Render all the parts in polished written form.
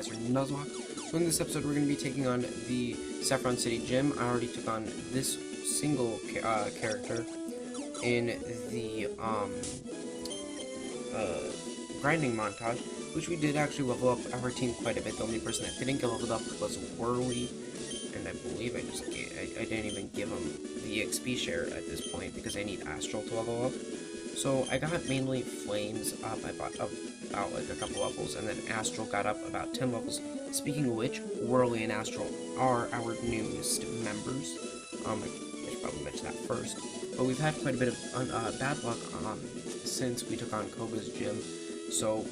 Randomizer Nuzlocke. So in this episode, we're going to be taking on the Saffron City Gym. I already took on this single character in the grinding montage, which we did actually level up our team quite a bit. The only person that didn't get leveled up was Whirly, and I believe I didn't even give him the XP share at this point because I need Astral to level up. So I got mainly Flames up, I bought up about like a couple levels, and then Astral got up about 10 levels. Speaking of which, Whirly and Astral are our newest members. I should probably mention that first. But we've had quite a bit of bad luck since we took on Koga's gym, so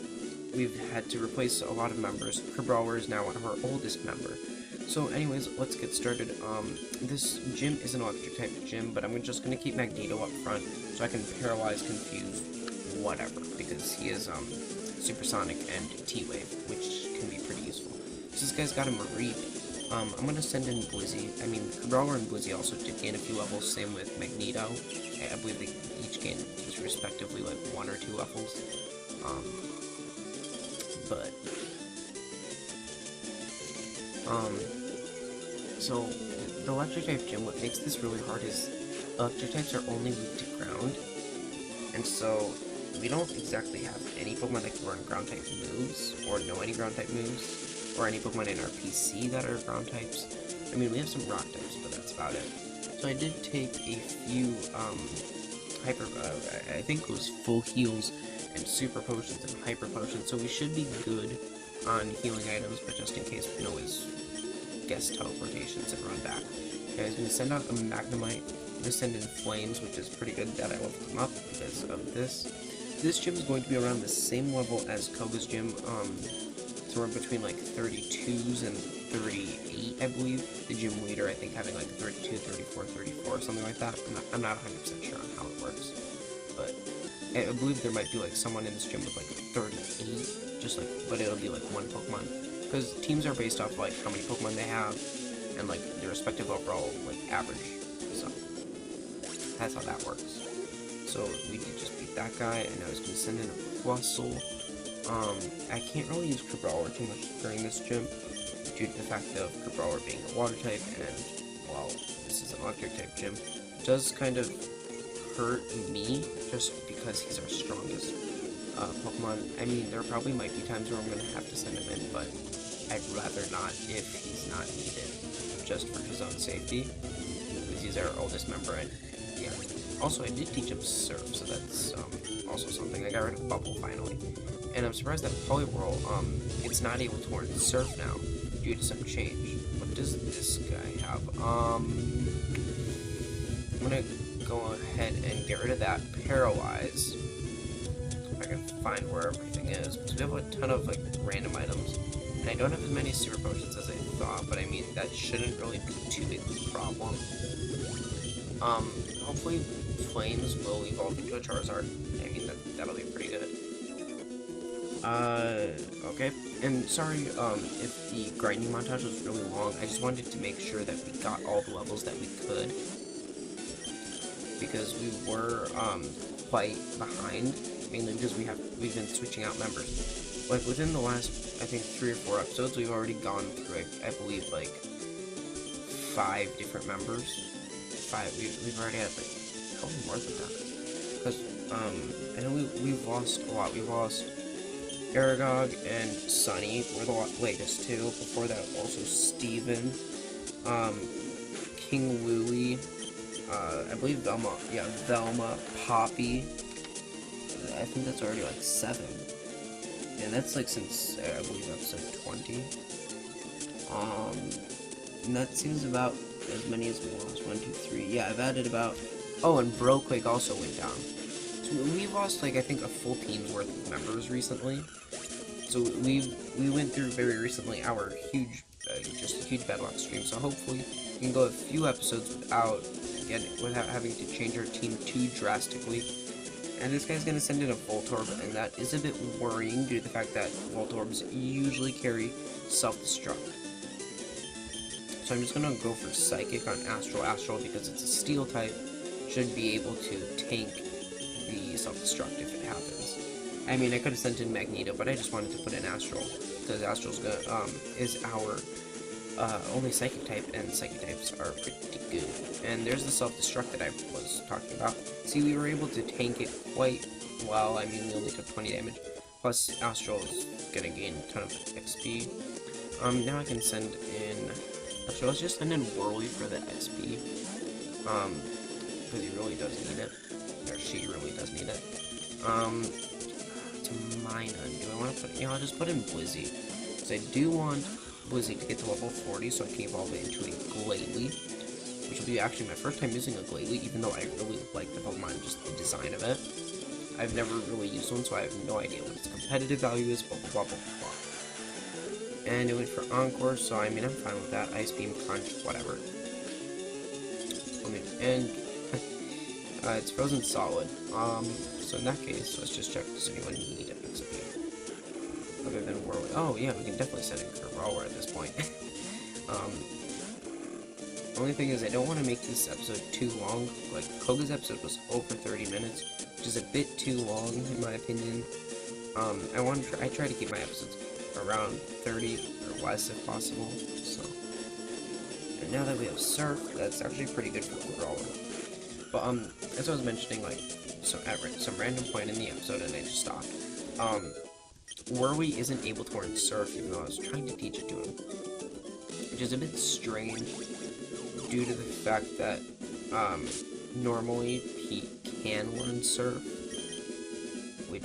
we've had to replace a lot of members. Brawler is now our oldest member. So anyways, let's get started. This gym is an electric type gym, but I'm just going to keep Magneto up front so I can paralyze, confuse, whatever, because he is supersonic and T-Wave, which can be pretty useful. So this guy's got a Mareep. I'm going to send in Blizzy. I mean, Brawler and Blizzy also did gain a few levels, same with Magneto. I believe they each gained respectively like 1 or 2 levels. So the electric type gym, what makes this really hard is electric types are only weak to ground, and so we don't exactly have any Pokemon that can run ground type moves, or know any ground type moves, or any Pokemon in our PC that are ground types. I mean, we have some rock types, but that's about it. So I did take a few I think it was full heals and super potions and hyper potions, so we should be good on healing items, but just in case, we can always guess teleportations and run back. Okay, I was going to send out a Magnemite. I'm going to send in Flames, which is pretty good that I leveled him up because of this. This gym is going to be around the same level as Koga's gym, somewhere between like 32s and 38, I believe. The gym leader, I think, having like 32, 34, 34, something like that. I'm not 100% sure on how it works, but I believe there might be like someone in this gym with like 38, just like, but it'll be like one Pokemon, because teams are based off like how many Pokemon they have and like their respective overall like average. So that's how that works. So we did just beat that guy, and I was going to send in a Plusle. I can't really use Brawler too much during this gym due to the fact of Brawler being a water type, and well, this is an electric type gym. It does kind of hurt me just because he's our strongest Pokemon. I mean, there probably might be times where I'm going to have to send him in, but I'd rather not if he's not needed, just for his own safety, because he's our oldest member, and yeah. Also, I did teach him Surf, so that's also something. I got rid of Bubble finally, and I'm surprised that Poliwhirl, it's not able to learn Surf now due to some change. What does this guy have? I'm gonna go ahead and get rid of that Paralyze. If I can find where everything is, because we have a ton of like random items, and I don't have as many super potions as I thought, but I mean that shouldn't really be too big of a problem. Hopefully Flames will evolve into a Charizard. I mean that'll be pretty good. Okay, and sorry if the grinding montage was really long. I just wanted to make sure that we got all the levels that we could, because we were quite behind, mainly because we've been switching out members. Like within the last, I think, 3 or 4 episodes, we've already gone through, I believe, like 5 different members. 5. We've already had like probably more than that, because I know we've lost a lot. We've lost Aragog and Sunny were the latest 2. Before that, also Steven, King Louie, I believe Velma, yeah, Velma, Poppy. I think that's already like 7. And that's like since, I believe, episode 20. And that seems about as many as we lost. 1, 2, 3. Yeah, I've added about... Oh, and Broquake also went down. So we've lost, like, I think a full team's worth of members recently. So we went through very recently our huge, just a huge bad luck stream. So hopefully we can go a few episodes without having to change our team too drastically. And this guy's going to send in a Voltorb, and that is a bit worrying due to the fact that Voltorbs usually carry self-destruct. So I'm just going to go for Psychic on Astral because it's a Steel type, should be able to tank the self-destruct if it happens. I mean, I could have sent in Magneto, but I just wanted to put in Astral, because because Astral's gonna, is our only Psychic type, and Psychic types are pretty good. And there's the self-destruct that I was talking about. See, we were able to tank it quite well. I mean, we only took 20 damage. Plus, Astral is gonna gain a ton of XP. Now I can send in... Actually, let's just send in Whirly for the XP. Because he really does need it. Or she really does need it. To Mina, do I want to put... I'll just put in Blizzy. Because I do want Blizzy to get to level 40 so I can evolve it into a Glalie. Which will be actually my first time using a Glalie, even though I really like the Pokemon, just the design of it. I've never really used one, so I have no idea what its competitive value is, blah, blah, blah, blah, blah. And it went for Encore, so I mean, I'm fine with that. Ice Beam, Crunch, whatever. And it's Frozen Solid. So in that case, let's just check, does anyone need XP? Other than Whirlwind. Oh, yeah, we can definitely send in Kerrower at this point. Only thing is, I don't want to make this episode too long. Like, Koga's episode was over 30 minutes, which is a bit too long, in my opinion. I try to keep my episodes around 30 or less if possible, so. And now that we have Surf, that's actually pretty good for Kerrower. But, as I was mentioning, like, so at some random point in the episode, and I just stopped, Whirly isn't able to learn Surf, even though I was trying to teach it to him. Which is a bit strange, due to the fact that, normally he can learn Surf, which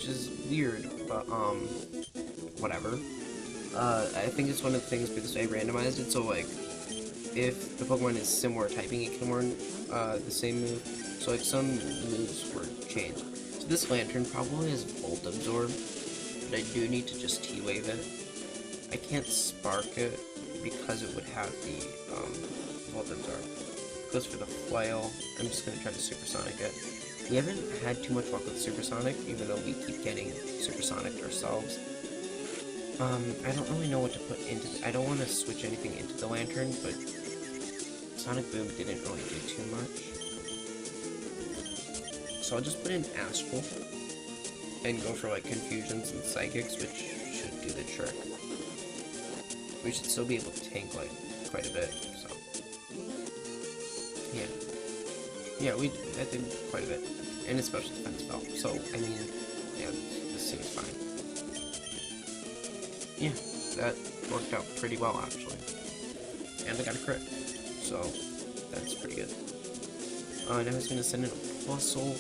is weird, but, whatever. I think it's one of the things because I randomized it, so, like, if the Pokemon is similar typing, it can learn, the same move, so, like, some moves were changed. So this Lantern probably has Volt Absorb, but I do need to just T-Wave it. I can't Spark it, because it would have the, Volt Absorb. Goes for the Flail. I'm just gonna try to Supersonic it. We haven't had too much luck with Supersonic, even though we keep getting Supersonic ourselves. I don't really know what to put into I don't want to switch anything into the Lantern, but Sonic Boom didn't really do too much. So I'll just put in Astral, and go for, like, Confusions and Psychics, which should do the trick. We should still be able to tank, like, quite a bit, so. Yeah. Yeah, I did quite a bit. And a special defense spell. So, I mean, yeah, this seems fine. Yeah, that worked out pretty well, actually. And I got a crit. So, that's pretty good. Now he's going to send in a Plusle.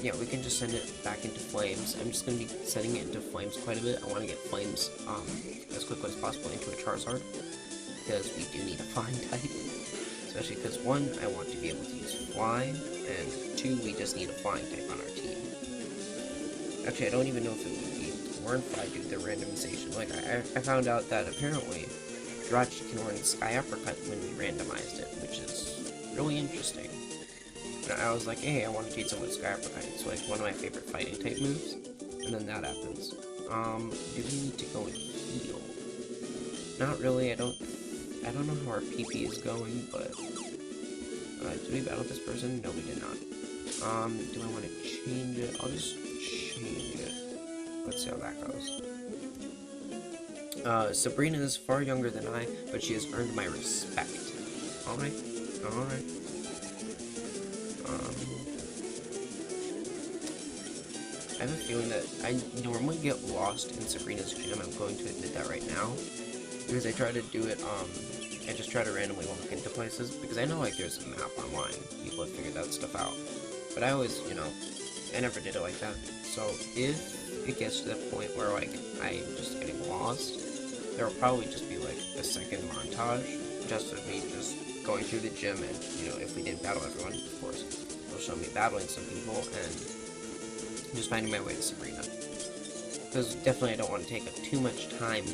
Yeah, we can just send it back into Flames. I'm just going to be sending it into Flames quite a bit. I want to get Flames, as quickly as possible into a Charizard. Because we do need a Flying type. Especially because, 1, I want to be able to use Fly, and 2, we just need a Flying type on our team. Actually, I don't even know if it would be able to learn Fly due to the randomization. Like, I found out that apparently Jirachi can learn Sky Uppercut when we randomized it, which is really interesting. And I was like, hey, I want to teach someone Sky Uppercut. It's like one of my favorite fighting type moves. And then that happens. Do we need to go and heal? Not really, I don't know how our PP is going, but, did we battle this person? No, we did not. Do I want to change it? I'll just change it. Let's see how that goes. Sabrina is far younger than I, but she has earned my respect. Alright, alright. I have a feeling that I normally get lost in Sabrina's gym. I'm going to admit that right now. Because I try to do it, I just try to randomly walk into places, because I know, like, there's a map online, people have figured that stuff out, but I always, I never did it like that, so if it gets to that point where, like, I'm just getting lost, there will probably just be, like, a second montage, just of me just going through the gym, and, if we didn't battle everyone, of course, it'll show me battling some people, and just finding my way to Sabrina, because definitely I don't want to take up too much time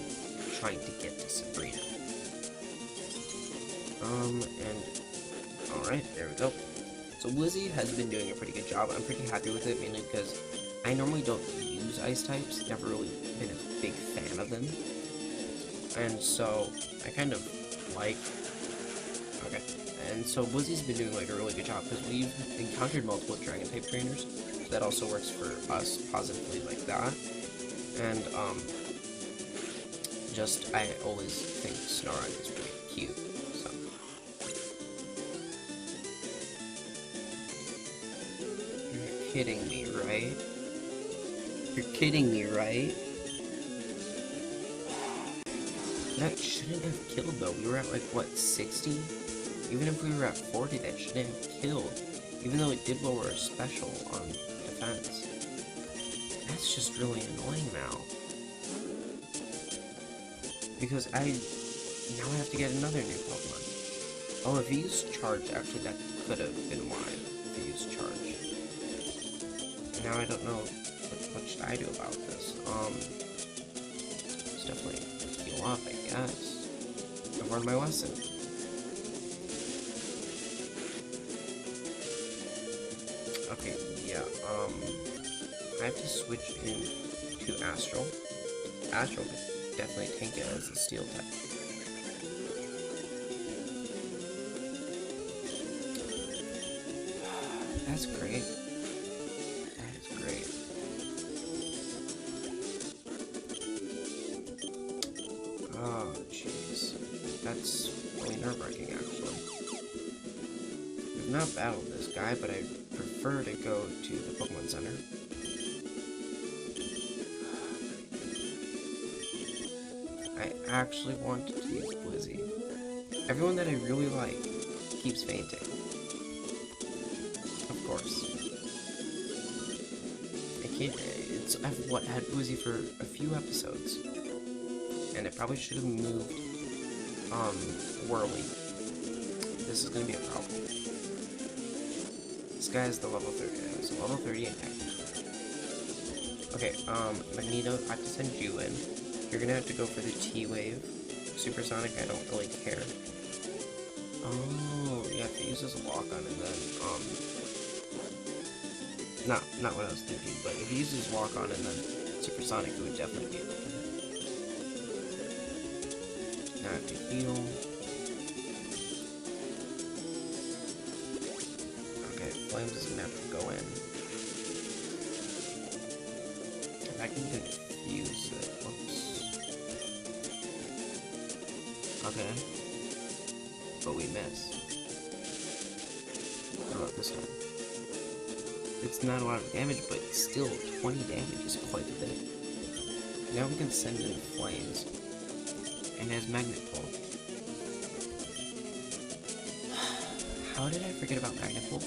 trying to get to Sabrina. Alright, there we go. So Lizzie has been doing a pretty good job. I'm pretty happy with it, mainly because I normally don't use ice types. Never really been a big fan of them. And so, I kind of like... Okay. And so Lizzie's been doing, like, a really good job, because we've encountered multiple dragon type trainers. So that also works for us positively like that. And, Just, I always think Snorunt is pretty cute, so. You're kidding me, right? You're kidding me, right? That shouldn't have killed, though. We were at, like, what, 60? Even if we were at 40, that shouldn't have killed. Even though it did lower our special on defense. That's just really annoying now. Because I now have to get another new Pokemon. Oh, if he used Charge, actually that could have been why. If he used Charge. Now I don't know what should I do about this. It's definitely heal up, I guess. I've learned my lesson. Okay, yeah, I have to switch into Astral. Astral could definitely tank it as a Steel type. That's great. That is great. Oh, jeez. That's really nerve-wracking, actually. We've not battled this guy, but I prefer to go to the Pokemon Center. I actually want to use Blizzy. Everyone that I really like keeps fainting. Of course. I can't. I've had Blizzy for a few episodes, and it probably should have moved. Whirly. This is gonna be a problem. This guy is the level 30. It's a level 30 attack. Okay, Magneto, I have to send you in. You're gonna have to go for the T-Wave. Supersonic, I don't really care. Oh, yeah, if he uses a lock on and then, not what I was thinking, but if he uses lock on and then Supersonic, it would definitely be able to hit. Now I have to heal. Okay, Flames is gonna have to go in. If I can confuse it, whoops. Okay. But we miss. What about this time? It's not a lot of damage, but still, 20 damage is quite a bit. Now we can send in Flames. And it has Magnet Pull. How did I forget about Magnet Pull?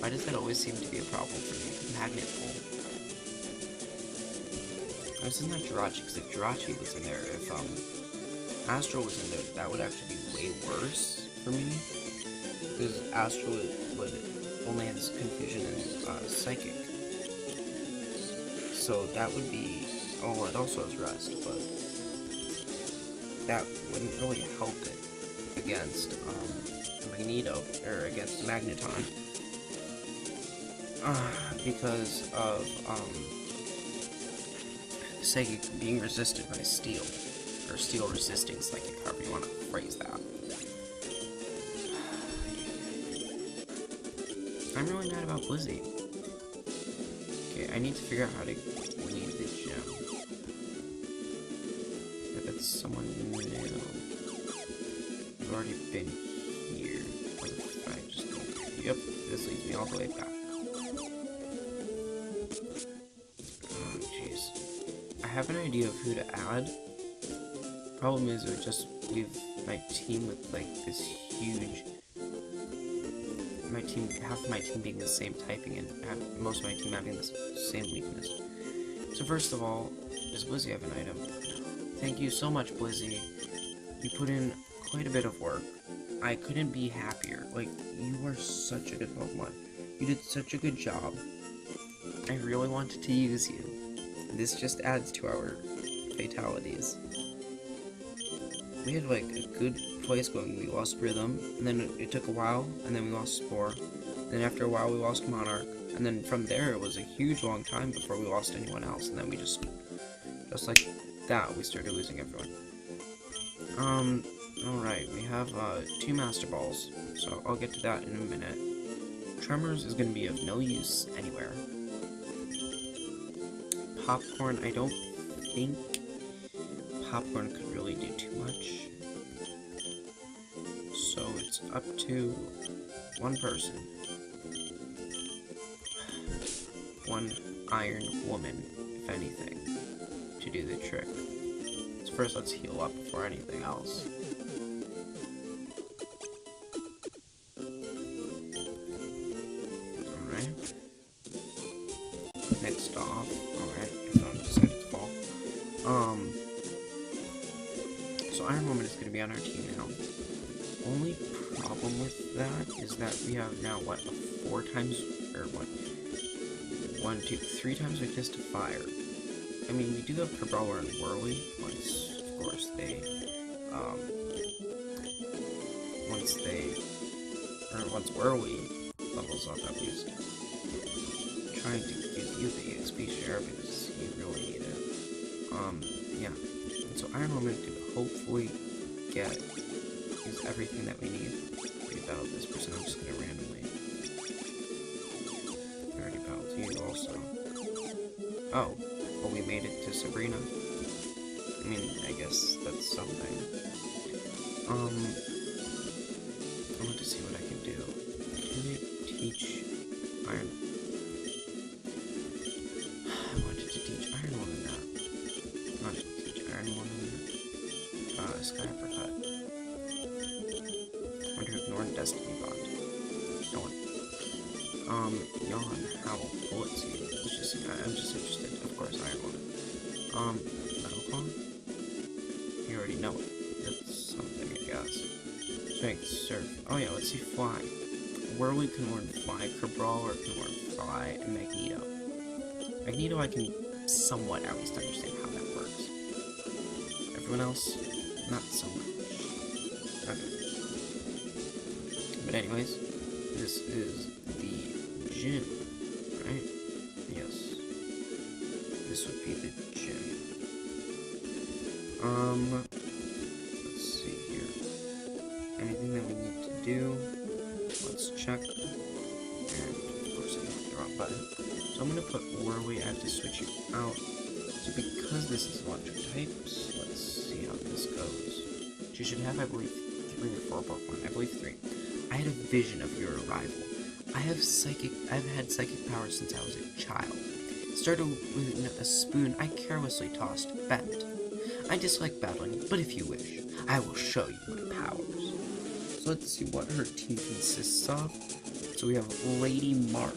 Why does that always seem to be a problem for me? Magnet Pull. This is not Jirachi, because if Jirachi was in there, if Astral was in there, that would actually be way worse for me. Because Astral would only have Confusion and Psychic. So that would be... Oh, it also has Rest, but... that wouldn't really help it against Magneto, or against Magneton. Because of Psychic being resisted by Steel. Or Steel resisting Psychic, however you want to phrase that. I'm really mad about Blizzy. Okay, I need to figure out how to leave the gym. If it's someone new. I've already been here. What if I just go? Yep, this leads me all the way back. Oh, jeez. I have an idea of who to add. Problem is, it would just leave my team with like this huge. Half of my team being the same typing, and most of my team having the same weakness. So first of all, does Blizzy have an item? Thank you so much, Blizzy. You put in quite a bit of work. I couldn't be happier. Like, you are such a good Pokemon. You did such a good job. I really wanted to use you. This just adds to our fatalities. We had like a good place going. We lost Rhythm, and then it took a while, and then we lost Spore. Then after a while we lost Monarch, and then from there it was a huge long time before we lost anyone else, and then we just like that, we started losing everyone. Alright, we have 2 Master Balls, so I'll get to that in a minute. Tremors is going to be of no use anywhere. Popcorn, I don't think popcorn could really do too much. So it's up to one person. One iron woman, if anything, to do the trick. So first let's heal up before anything else. Alright. Next off, alright, I found decided to fall. So Iron Woman is going to be on our team now. Only problem with that is that we have now, what, a 4 times, or what, 1, 2, 3 times weakness to fire. I mean, we do have Cabral and Whirly, once, of course, once Whirly levels up at least. I'm trying to give you the EXP share because you really need it. Yeah. And so Iron Woman could hopefully use everything that we need. We battled this person, I'm just gonna randomly. I already battled you also. Oh, well we made it to Sabrina. I mean, I guess that's something. I want to see what I can do. Can I teach Iron... I wanted to teach Iron Woman that. I wanted to teach Iron Woman Sky Uppercut. I wonder who ignored Destiny Bond. No one. Yawn, Howl, Bullet Seed. I'm just interested. Of course, Iron Woman. Metal Claw? You already know it. That's something, I guess. Strength, Surf. Oh yeah, let's see Fly. Whirly can learn Fly, Cabral can learn Fly, and Magneto. Magneto I can somewhat at least understand how that works. Everyone else, not so much. Okay. But anyways, this is the gym, right? Yes. This would be the gym. Let's see here. Anything that we need to do? Let's check. And of course I hit the wrong button. So I'm gonna put Whirly. I have to switch it out. So because this is electric types, let's see how this goes. She should have, I believe, 3 or 4 Pokemon. I believe 3. I had a vision of your arrival. I've had psychic powers since I was a child. Started with a spoon I carelessly tossed bent. I dislike battling, but if you wish, I will show you my powers. So let's see what her team consists of. So we have Lady Mark.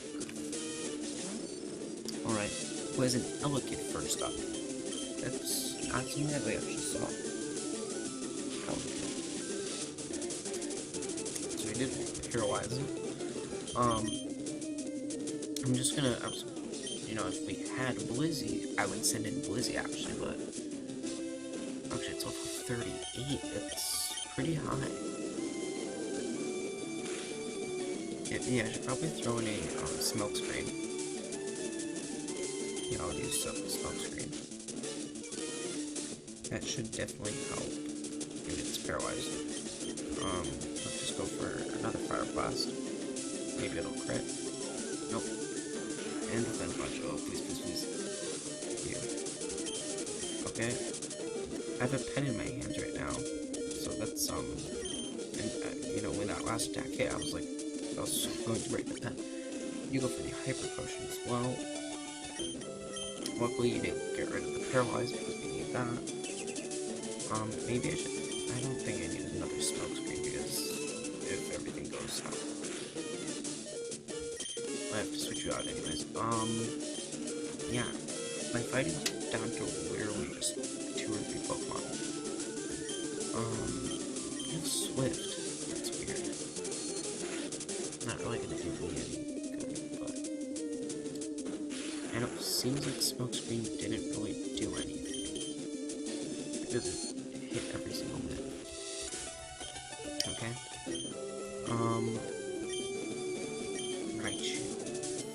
Alright, who has an Elekid first up. That's not something that we actually saw. Elekid. So we did paralyze it. I'm just gonna, you know, if we had Blizzy, I would send in Blizzy actually, but actually it's level 38, that's pretty high. Yeah, I should probably throw in a smoke screen. Yeah, I'll use smoke screen. That should definitely help if it's paralyzed. Let's just go for another Fire Blast. Maybe it'll crit. Nope. And then punch. Oh, please, please, please. Yeah. Okay. I have a pen in my hands right now. So that's, and, you know, when that last attack hit, I was like, I was going to break the pen. You go for the Hyper Potion as well. Luckily, you didn't get rid of the Paralyze because we need that. Maybe I should. I don't think I need another smoke screen because if everything goes south, I have to switch you out anyways. Yeah. My fighting's down to literally just 2 or 3 Pokemon. I have Swift. That's weird. Not really gonna do me any good, but and it seems like Smokescreen didn't really do anything because it hit every single bit. Okay. Right.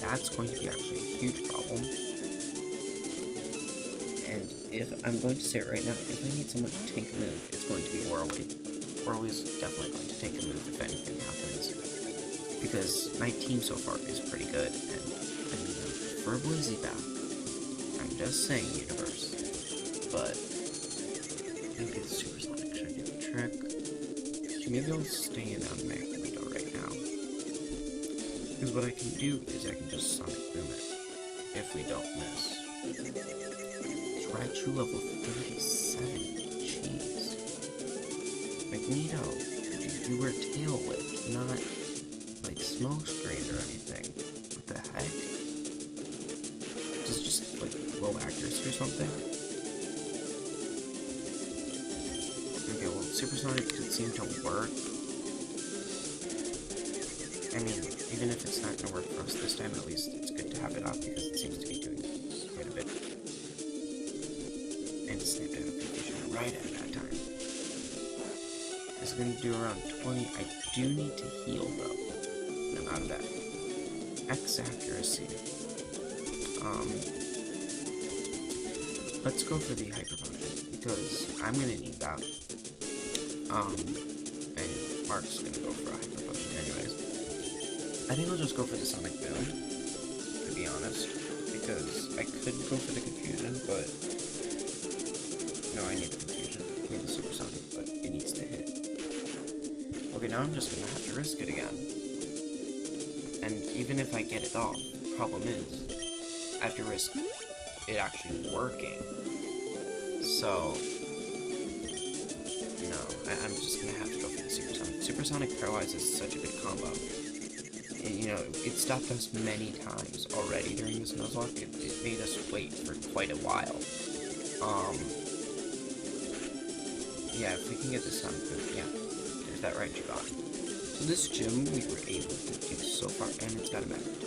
That's going to be actually a huge problem. And if I'm going to say it right now, if I need someone to take a move, it's going to be Whirly. Whirly's definitely going to take a move if anything happens. Because my team so far is pretty good, and I need them for a Blizzy battle. I'm just saying, universe. but maybe the supersonic should do the trick. Okay, maybe I'll stay in on Magneto right now. Because what I can do is I can just sonic boom it if we don't miss. Raichu level 37. Jeez. Magneto, you were tail whipped, not like smoke screened or anything. What the heck? Is it just like low accuracy or something? Okay, well, supersonic could seem to work. I mean, even if it's not gonna work for us this time, at least it's good to have it up because it seems to be doing quite a bit. And snapped out of confusion right at that time. It's gonna do around 20. I do need to heal though. And I'm out of that. X accuracy. Let's go for the hyper potion because I'm gonna need that. And Mark's gonna go for a hyper potion anyways. I think I'll just go for the sonic boom, to be honest, because I could go for the confusion, but no, I need the confusion. I need the supersonic, but it needs to hit. Okay, now I'm just gonna have to risk it again. And even if I get it off, the problem is I have to risk it actually working. So no, I'm just gonna have to go for the supersonic. Supersonic Paralyze is such a good combo. And, you know, it stopped us many times already during this Nuzlocke. It made us wait for quite a while. Yeah, if we can get this Sonic Boom, yeah, there's that right shot. So this gym we were able to do so far, and it's got a magnet.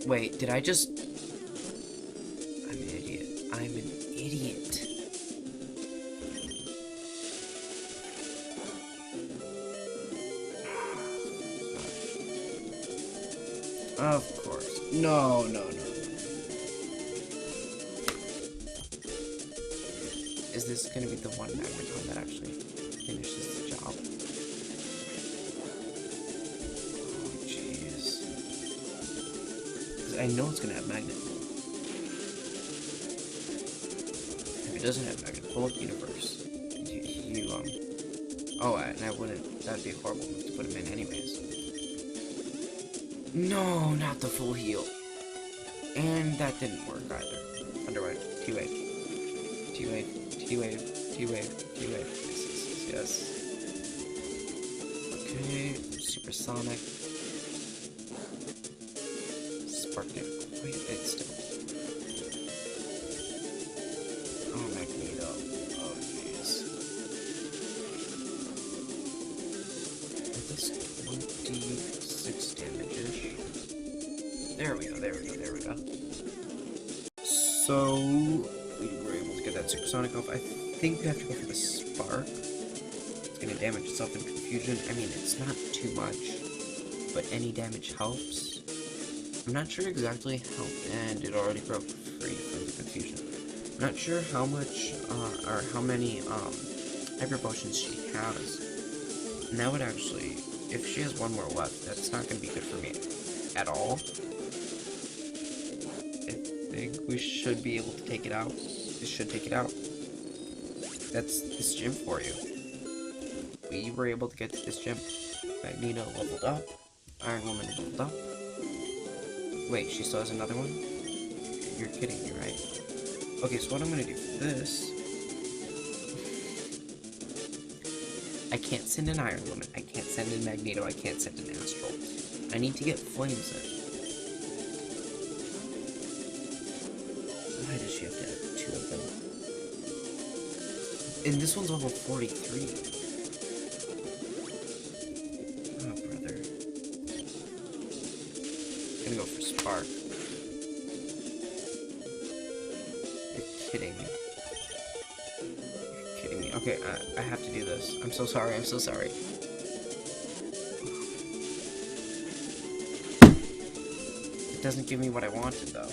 Wait, did I just... I'm an idiot. I'm an idiot. Of course. No. Is this gonna be the one magneton that actually finishes the job? Oh, jeez. I know it's gonna have magnet. If it doesn't have magnet, bulk universe. Oh, and I wouldn't. That'd be a horrible move to put him in, anyways. No, not the full heal. And that didn't work either. Underwave, T-wave. Yes. Okay, supersonic. Spark it. Wait, it's still. Oh, Magneto. Oh, jeez. This 26 damage-ish. There we go. So, we were able to get that supersonic off. I think we have to go for the spark. It's gonna damage itself in confusion. I mean, it's not too much, but any damage helps. I'm not sure exactly how, and it already broke free from the confusion. I'm not sure how much, or how many, hyper potions she has. And that would actually, if she has one more left, that's not gonna be good for me at all. I think we should be able to take it out. This should take it out. That's this gym for you. We were able to get to this gym. Magneto leveled up. Iron Woman leveled up. Wait, she still has another one? You're kidding me, right? Okay, so what I'm gonna do for this... I can't send an Iron Woman. I can't send in Magneto. I can't send an Astral. I need to get Flames in. Why does she have to have two of them? And this one's level 43. Oh, brother. I'm gonna go for Spark. You're kidding me. You're kidding me. Okay, I have to do this. I'm so sorry. It doesn't give me what I wanted, though.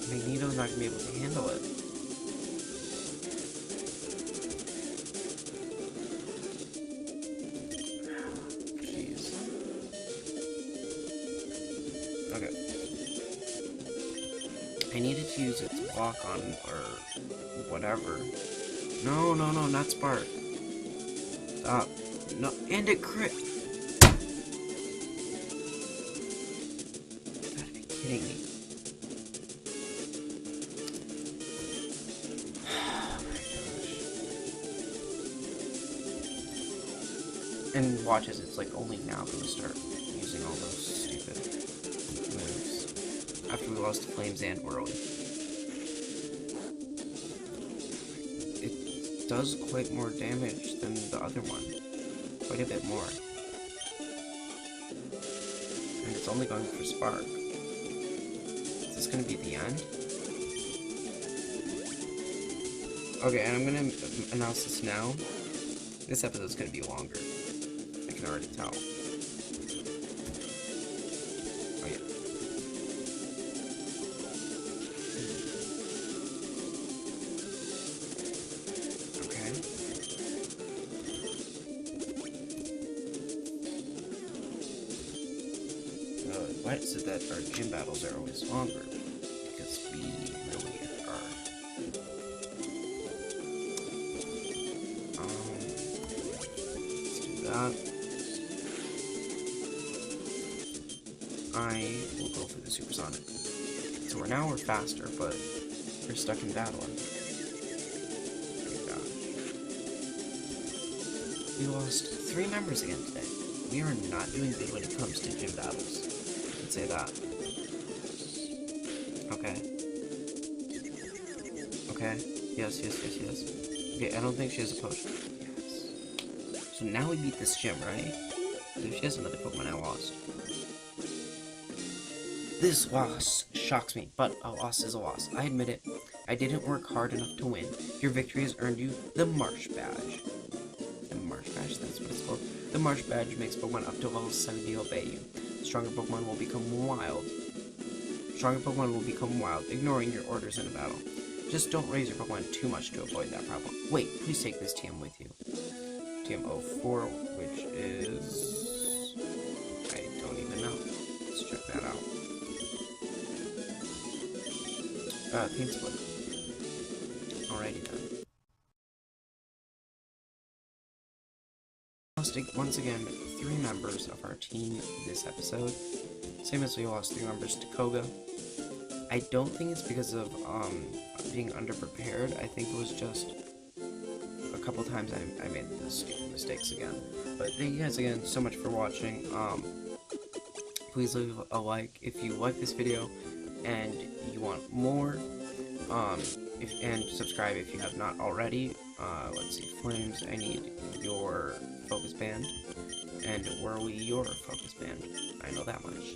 Magneto's not gonna be able to handle it. use its block on, or whatever. No, no, no, not Spark. Stop. No, and it crit. You gotta be kidding me. Oh my gosh. And watch as it's like only now gonna start using all those stupid moves. After we lost to Flames and Whirly. It does quite more damage than the other one. Quite a bit more. And it's only going for Spark. Is this going to be the end? Okay, and I'm going to announce this now. This episode's going to be longer. I can already tell. Oh yeah. Okay. Why is it that our gym battles are always longer? Because we really are. Let's do that. I will go for the supersonic. So we're faster, but we're stuck in battle. Oh my gosh. We lost 3 members again today. We are not doing good when it comes to gym battles. Let's say that. Okay. Okay. Yes, yes, yes, yes. Okay, I don't think she has a potion. Yes. So now we beat this gym, right? If she has another Pokemon, I lost. This loss shocks me, but a loss is a loss. I admit it. I didn't work hard enough to win. Your victory has earned you the Marsh Badge. The Marsh Badge, that's what it's called. The Marsh Badge makes Pokemon up to level 70 obey you. Stronger Pokemon will become wild. Stronger Pokemon will become wild, ignoring your orders in a battle. Just don't raise your Pokemon too much to avoid that problem. Wait, please take this TM with you. TM04, which is... I don't even know. Let's check that out. Paint Split. Alrighty then. Lost once again 3 members of our team this episode. Same as we lost 3 members to Koga. I don't think it's because of being underprepared. I think it was just a couple times I made the stupid mistakes again. But thank you guys again so much for watching. Please leave a like if you like this video and you want more. And subscribe if you have not already. Let's see, Flames, I need your focus band, and Whirly, your focus band. I know that much.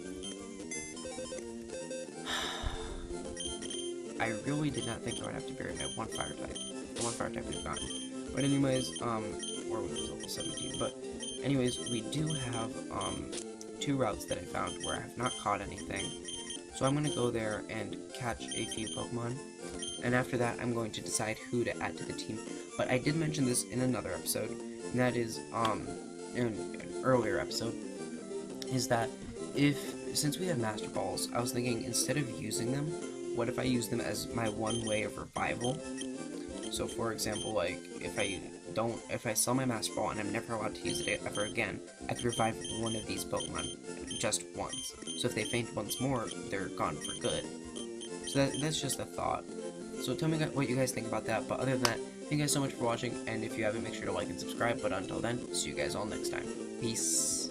I really did not think I would have to bury my one fire type. The one fire type we've gotten. But anyways, Whirly was level 17. But anyways, we do have 2 routes that I found where I have not caught anything. So I'm going to go there and catch a few Pokemon. And after that, I'm going to decide who to add to the team. But I did mention this in another episode, and that is, in an earlier episode, is that since we have Master Balls, I was thinking instead of using them, what if I use them as my one way of revival? So for example, like, if I sell my Master Ball and I'm never allowed to use it ever again, I could revive one of these Pokemon just once. So if they faint once more, they're gone for good. So that's just a thought. So tell me what you guys think about that, but other than that, thank you guys so much for watching, and if you haven't, make sure to like and subscribe, but until then, see you guys all next time. Peace.